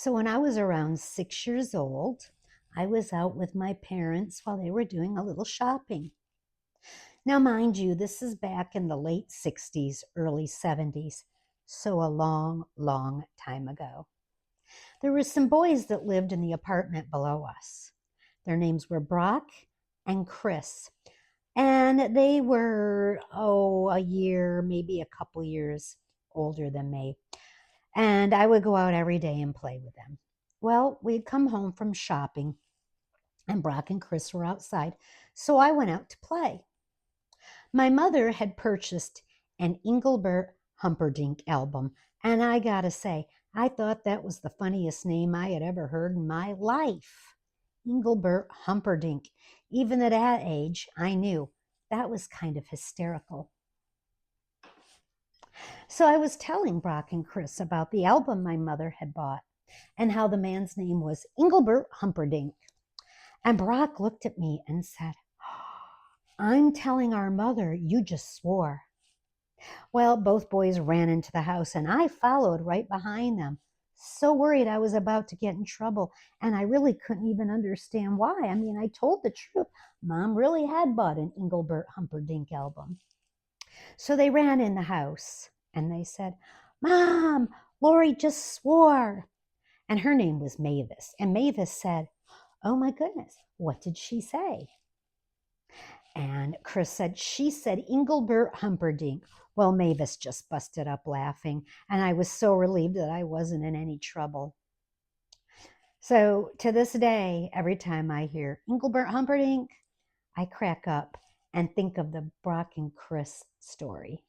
So when I was around 6 years old, I was out with my parents while they were doing a little shopping. Now, mind you, this is back in the late 60s, early 70s, so a long, long time ago. There were some boys that lived in the apartment below us. Their names were Brock and Chris, and they were, a year, maybe a couple years older than me. And I would go out every day and play with them. Well, we'd come home from shopping, and Brock and Chris were outside, so I went out to play. My mother had purchased an Engelbert Humperdinck album, and I gotta say, I thought that was the funniest name I had ever heard in my life. Engelbert Humperdinck. Even at that age, I knew that was kind of hysterical. So I was telling Brock and Chris about the album my mother had bought and how the man's name was Engelbert Humperdinck. And Brock looked at me and said, I'm telling our mother you just swore. Well, both boys ran into the house and I followed right behind them. So worried I was about to get in trouble, and I really couldn't even understand why. I mean, I told the truth. Mom really had bought an Engelbert Humperdinck album. So they ran in the house and they said, Mom, Lori just swore. And her name was Mavis. And Mavis said, Oh my goodness, what did she say? And Chris said, She said Engelbert Humperdinck. Well, Mavis just busted up laughing, and I was so relieved that I wasn't in any trouble. So to this day, every time I hear Engelbert Humperdinck, I crack up and think of the Brock and Chris story.